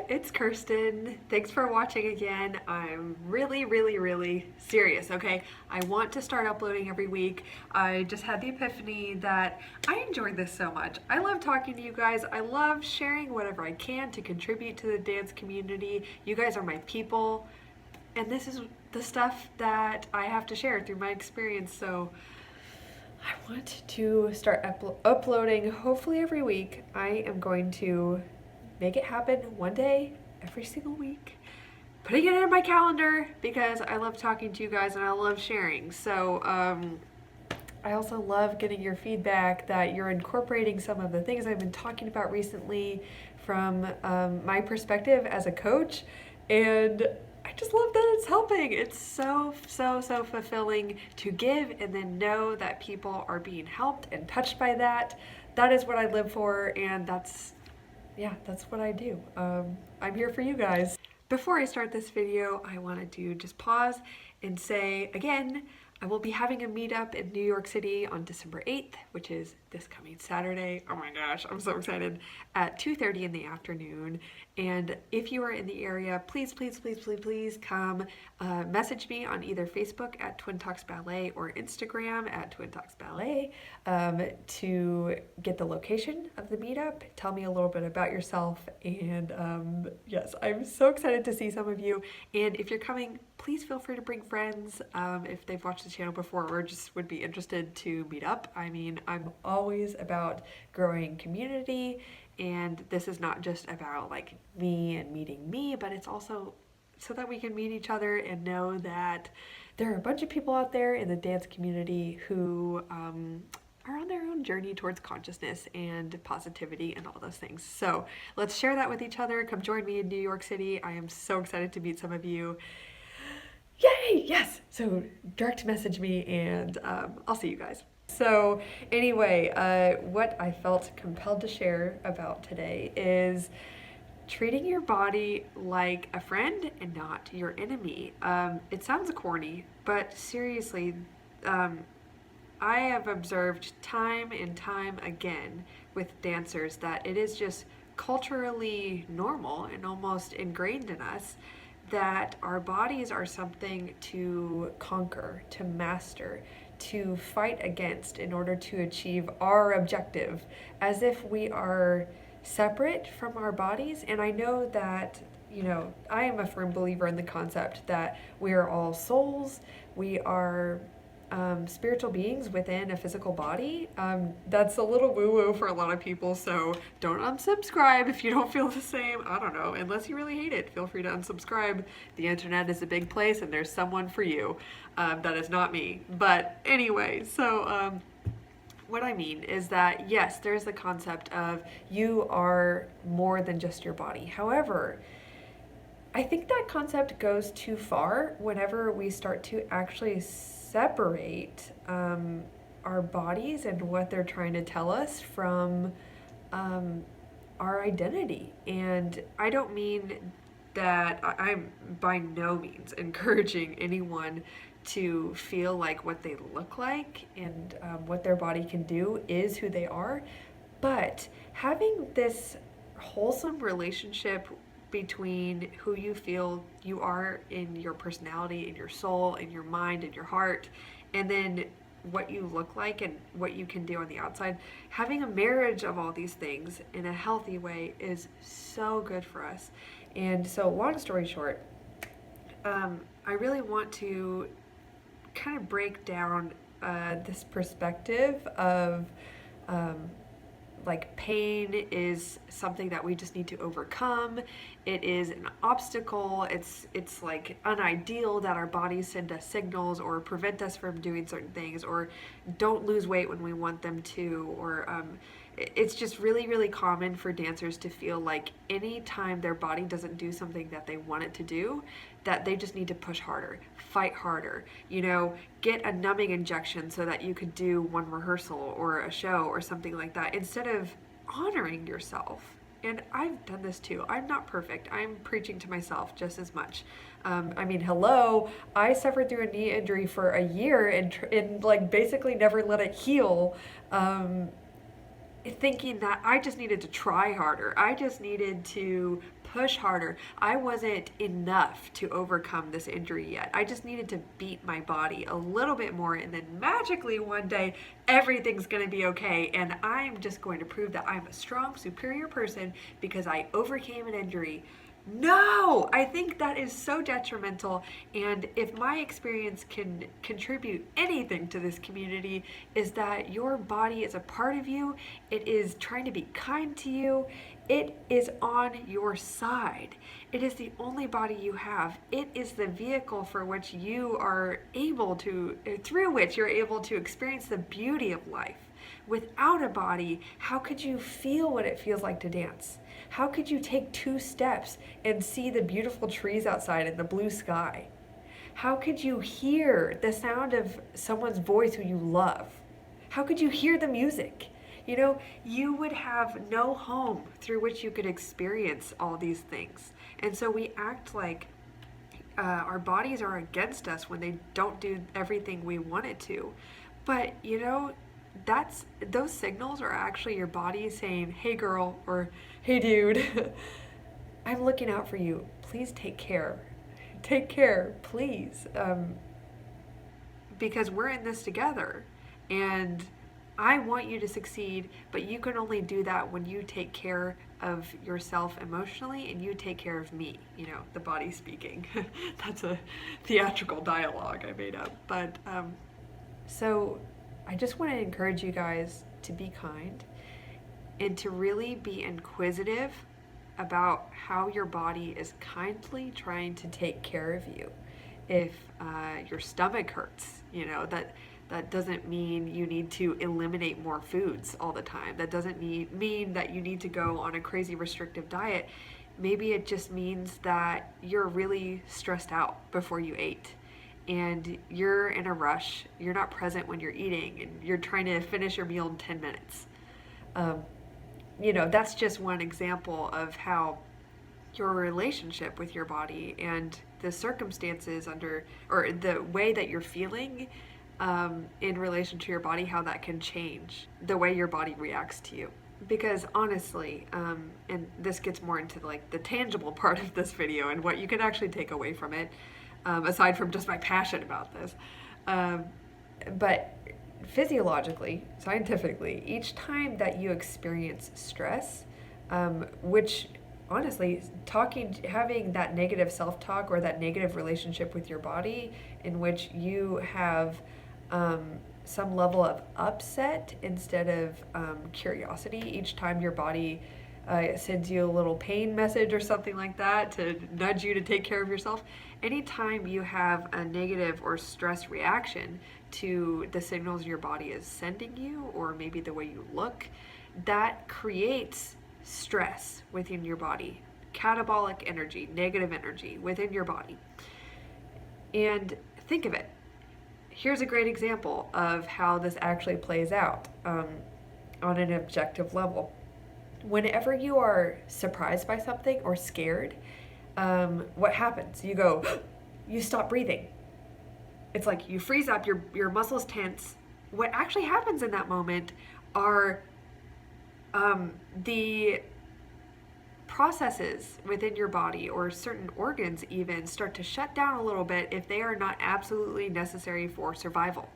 it's Kirsten. Thanks for watching again. I'm really serious, okay? I want to start uploading every week. I just had the epiphany that I enjoyed this so much. I love talking to you guys. I love sharing whatever I can to contribute to the dance community. You guys are my people, and this is the stuff that I have to share through my experience, so I want to start uploading hopefully every week. I am going to make it happen one day every single week, putting it in my calendar because I love talking to you guys and I love sharing. So I also love getting your feedback that you're incorporating some of the things I've been talking about recently from my perspective as a coach, and I just love that it's helping. It's so fulfilling to give and then know that people are being helped and touched by that. That is what I live for, and that's what I do. I'm here for you guys. Before I start this video, I wanted to just pause and say again, I will be having a meetup in New York City on December 8th, which is this coming Saturday. Oh my gosh, I'm so excited, at 2:30 in the afternoon. And if you are in the area, please come message me on either Facebook at TwinTalksBallet or Instagram at TwinTalksBallet to get the location of the meetup. Tell me a little bit about yourself. And yes, I'm so excited to see some of you. And if you're coming, please feel free to bring friends if they've watched the channel before or just would be interested to meet up. I mean, I'm always about growing community, and this is not just about like me and meeting me, but it's also so that we can meet each other and know that there are a bunch of people out there in the dance community who are on their own journey towards consciousness and positivity and all those things. So let's share that with each other. Come join me in New York City. I am so excited to meet some of you. Yay! Yes! So direct message me and I'll see you guys. So anyway, what I felt compelled to share about today is treating your body like a friend and not your enemy. It sounds corny, but seriously, I have observed time and time again with dancers that it is just culturally normal and almost ingrained in us that our bodies are something to conquer, to master, to fight against in order to achieve our objective, as if we are separate from our bodies. And I know that, you know, I am a firm believer in the concept that we are all souls, we are spiritual beings within a physical body. That's a little woo-woo for a lot of people, so don't unsubscribe if you don't feel the same. I don't know, unless you really hate it, feel free to unsubscribe. The internet is a big place and there's someone for you. That is not me. But anyway, so what I mean is that yes, there's the concept of you are more than just your body. However, I think that concept goes too far whenever we start to actually separate our bodies and what they're trying to tell us from our identity. And I don't mean that I'm by no means encouraging anyone to feel like what they look like and what their body can do is who they are, but having this wholesome relationship between who you feel you are in your personality, in your soul, in your mind, in your heart, and then what you look like and what you can do on the outside. Having a marriage of all these things in a healthy way is so good for us. And so long story short, I really want to kind of break down this perspective of like pain is something that we just need to overcome. It is an obstacle. It's like unideal that our bodies send us signals or prevent us from doing certain things, or don't lose weight when we want them to, or it's just really common for dancers to feel like any time their body doesn't do something that they want it to do, that they just need to push harder, fight harder, you know, get a numbing injection so that you could do one rehearsal or a show or something like that, instead of honoring yourself. And I've done this too. I'm not perfect. I'm preaching to myself just as much. I mean, hello, I suffered through a knee injury for a year and like basically never let it heal. Thinking that I just needed to try harder. I just needed to push harder. I wasn't enough to overcome this injury yet. I just needed to beat my body a little bit more, and then magically one day everything's going to be okay, and I'm just going to prove that I'm a strong, superior person because I overcame an injury. No, I think that is so detrimental, and if my experience can contribute anything to this community, is that your body is a part of you. It is trying to be kind to you. It is on your side. It is the only body you have. It is the vehicle for which you are able to, through which you're able to experience the beauty of life. Without a body, how could you feel what it feels like to dance? How could you take 2 steps and see the beautiful trees outside and the blue sky? How could you hear the sound of someone's voice who you love? How could you hear the music? You know, you would have no home through which you could experience all these things. And so we act like our bodies are against us when they don't do everything we want it to. But, you know, those signals are actually your body saying, hey girl, or hey dude, I'm looking out for you. Please take care. Take care, please. Because we're in this together, and I want you to succeed, but you can only do that when you take care of yourself emotionally and you take care of me, you know, the body speaking. That's a theatrical dialogue I made up. But so I just want to encourage you guys to be kind and to really be inquisitive about how your body is kindly trying to take care of you. If your stomach hurts, you know, that doesn't mean you need to eliminate more foods all the time. That doesn't mean that you need to go on a crazy restrictive diet. Maybe it just means that you're really stressed out before you ate, and you're in a rush. You're not present when you're eating, and you're trying to finish your meal in 10 minutes. You know, that's just one example of how your relationship with your body and the circumstances under, or the way that you're feeling in relation to your body, how that can change the way your body reacts to you. Because honestly, and this gets more into like the tangible part of this video and what you can actually take away from it, aside from just my passion about this. But physiologically, scientifically, each time that you experience stress, which honestly, having that negative self-talk or that negative relationship with your body in which you have some level of upset instead of curiosity each time your body sends you a little pain message or something like that to nudge you to take care of yourself. Anytime you have a negative or stress reaction to the signals your body is sending you, or maybe the way you look, that creates stress within your body, catabolic energy, negative energy within your body. And think of it. Here's a great example of how this actually plays out on an objective level. Whenever you are surprised by something or scared, what happens? You go, you stop breathing. It's like you freeze up, your muscles tense. What actually happens in that moment are the processes within your body, or certain organs even, start to shut down a little bit if they are not absolutely necessary for survival.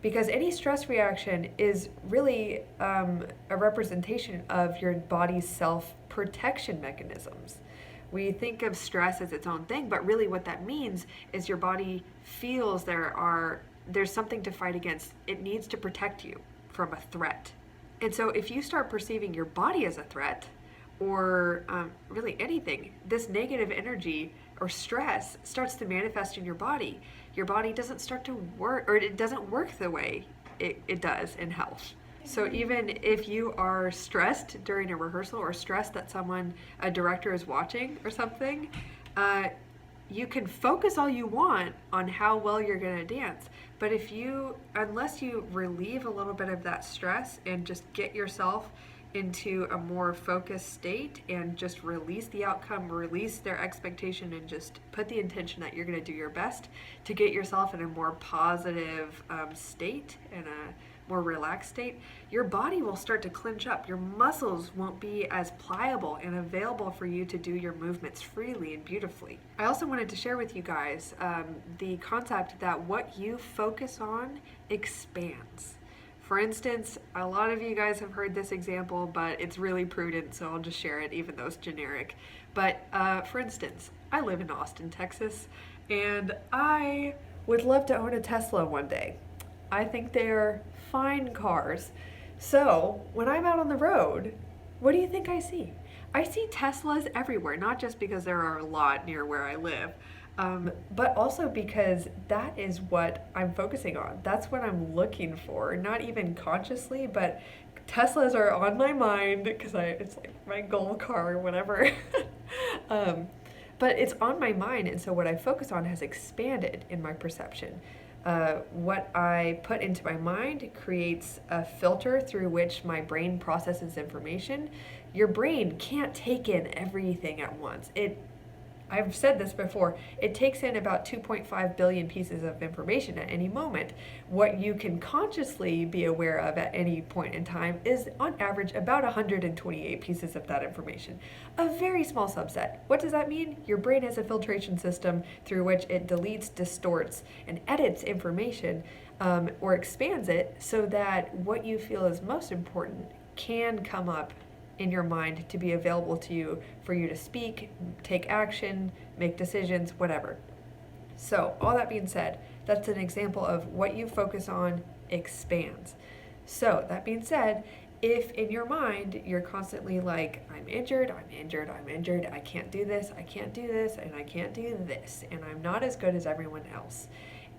Because any stress reaction is really a representation of your body's self-protection mechanisms. We think of stress as its own thing, but really what that means is your body feels there's something to fight against. It needs to protect you from a threat. And so if you start perceiving your body as a threat, or really anything, this negative energy or stress starts to manifest in your body. Your body doesn't start to work, or it doesn't work the way it does in health. So even if you are stressed during a rehearsal, or stressed that a director is watching or something, you can focus all you want on how well you're going to dance. But unless you relieve a little bit of that stress and just get yourself into a more focused state and just release the outcome, release their expectation, and just put the intention that you're going to do your best to get yourself in a more positive state and a more relaxed state, your body will start to clench up. Your muscles won't be as pliable and available for you to do your movements freely and beautifully. I also wanted to share with you guys the concept that what you focus on expands. For instance, a lot of you guys have heard this example, but it's really prudent, so I'll just share it even though it's generic. But for instance, I live in Austin, Texas, and I would love to own a Tesla one day. I think they're fine cars. So when I'm out on the road, what do you think I see? I see Teslas everywhere, not just because there are a lot near where I live, but also because that is what I'm focusing on. That's what I'm looking for, not even consciously, but Teslas are on my mind because it's like my goal car or whatever. But it's on my mind, and so what I focus on has expanded in my perception. What I put into my mind creates a filter through which my brain processes information. Your brain can't take in everything at once. I've said this before, it takes in about 2.5 billion pieces of information at any moment. What you can consciously be aware of at any point in time is on average about 128 pieces of that information. A very small subset. What does that mean? Your brain has a filtration system through which it deletes, distorts, and edits information or expands it so that what you feel is most important can come up in your mind to be available to you for you to speak, take action, make decisions, whatever. So all that being said, that's an example of what you focus on expands. So that being said, if in your mind you're constantly like, I'm injured, I can't do this, I can't do this, and I can't do this, and I'm not as good as everyone else.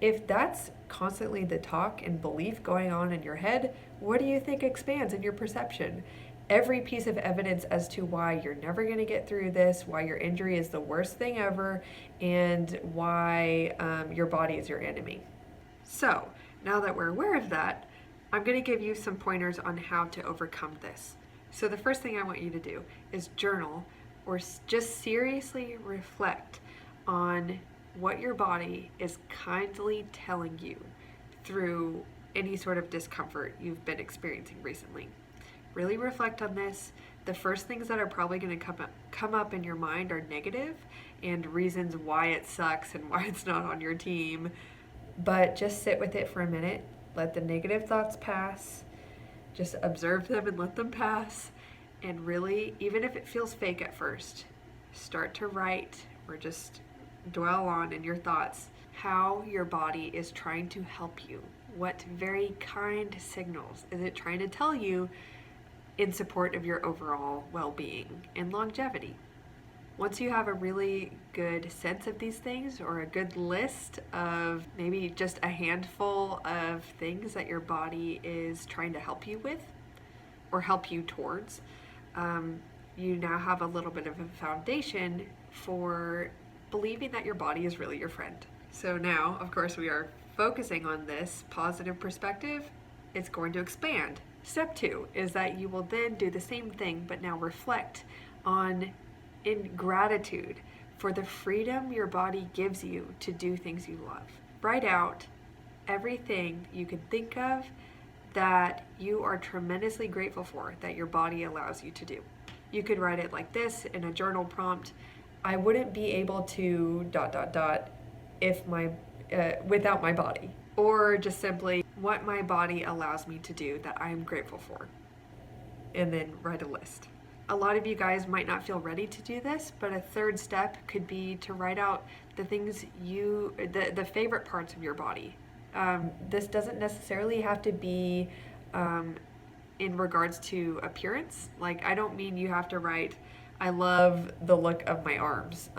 If that's constantly the talk and belief going on in your head, what do you think expands in your perception? Every piece of evidence as to why you're never going to get through this, why your injury is the worst thing ever, and why your body is your enemy. So, now that we're aware of that, I'm going to give you some pointers on how to overcome this. So the first thing I want you to do is journal or just seriously reflect on what your body is kindly telling you through any sort of discomfort you've been experiencing recently. Really reflect on this. The first things that are probably going to come up in your mind are negative and reasons why it sucks and why it's not on your team. But just sit with it for a minute. Let the negative thoughts pass. Just observe them and let them pass. And really, even if it feels fake at first, start to write or just dwell on in your thoughts how your body is trying to help you. What very kind signals is it trying to tell you in support of your overall well-being and longevity? Once you have a really good sense of these things, or a good list of maybe just a handful of things that your body is trying to help you with or help you towards, you now have a little bit of a foundation for believing that your body is really your friend. So now, of course, we are focusing on this positive perspective. It's going to expand. Step 2 is that you will then do the same thing, but now reflect on in gratitude for the freedom your body gives you to do things you love. Write out everything you can think of that you are tremendously grateful for that your body allows you to do. You could write it like this in a journal prompt: I wouldn't be able to ... if my without my body. Or just simply what my body allows me to do that I am grateful for. And then write a list. A lot of you guys might not feel ready to do this, but a third step could be to write out the things the favorite parts of your body. This doesn't necessarily have to be in regards to appearance. Like, I don't mean you have to write, I love the look of my arms.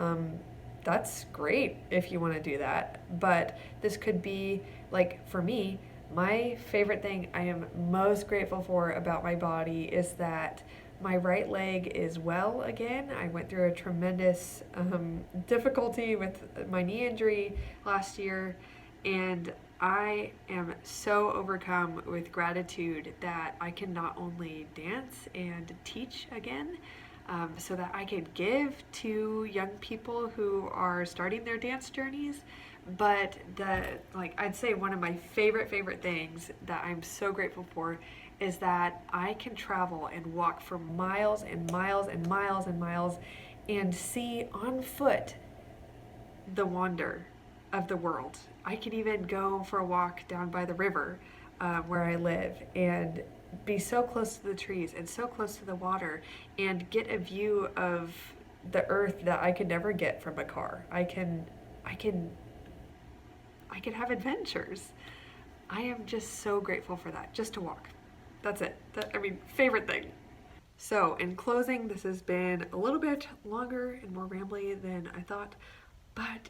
That's great if you want to do that. But this could be, like, for me, my favorite thing I am most grateful for about my body is that my right leg is well again. I went through a tremendous difficulty with my knee injury last year, and I am so overcome with gratitude that I can not only dance and teach again, so that I can give to young people who are starting their dance journeys, But I'd say one of my favorite things that I'm so grateful for is that I can travel and walk for miles and miles and miles and miles and see on foot the wonder of the world. I can even go for a walk down by the river where I live and be so close to the trees and so close to the water and get a view of the earth that I could never get from a car. I can I can have adventures. I am just so grateful for that, just to walk. That's it. Favorite thing. So, in closing, this has been a little bit longer and more rambly than I thought, but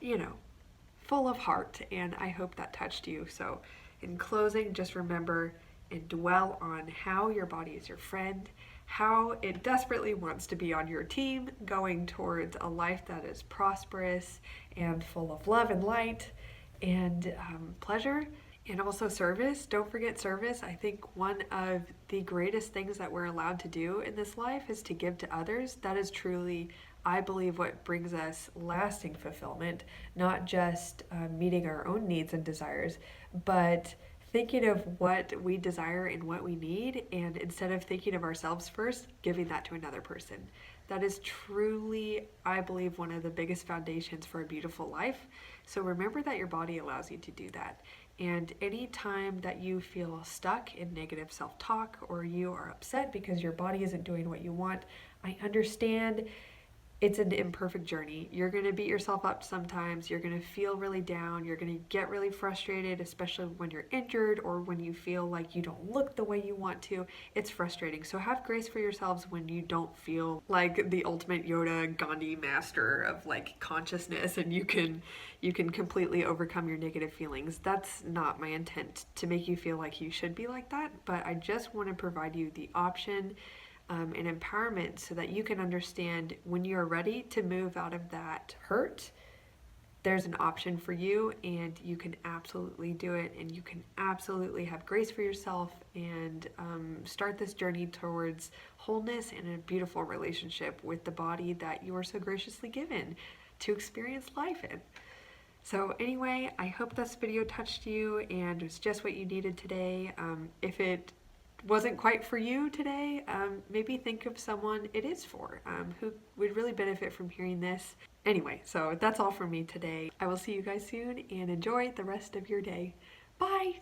full of heart, and I hope that touched you. So, in closing, just remember and dwell on how your body is your friend, how it desperately wants to be on your team, going towards a life that is prosperous and full of love and light and pleasure, and also service. Don't forget service. I think one of the greatest things that we're allowed to do in this life is to give to others. That is truly, I believe, what brings us lasting fulfillment, not just meeting our own needs and desires, but thinking of what we desire and what we need, and instead of thinking of ourselves first, giving that to another person. That is truly, I believe, one of the biggest foundations for a beautiful life. So remember that your body allows you to do that. And any time that you feel stuck in negative self-talk or you are upset because your body isn't doing what you want, I understand. It's an imperfect journey. You're going to beat yourself up sometimes. You're going to feel really down. You're going to get really frustrated, especially when you're injured or when you feel like you don't look the way you want to. It's frustrating. So have grace for yourselves when you don't feel like the ultimate Yoda Gandhi master of consciousness and you can completely overcome your negative feelings. That's not my intent to make you feel like you should be like that, but I just want to provide you the option and empowerment so that you can understand when you're ready to move out of that hurt, there's an option for you and you can absolutely do it, and you can absolutely have grace for yourself and start this journey towards wholeness and a beautiful relationship with the body that you are so graciously given to experience life in. So anyway, I hope this video touched you and was just what you needed today. If it wasn't quite for you today, maybe think of someone it is for, who would really benefit from hearing this. Anyway, so that's all from me today. I will see you guys soon and enjoy the rest of your day. Bye!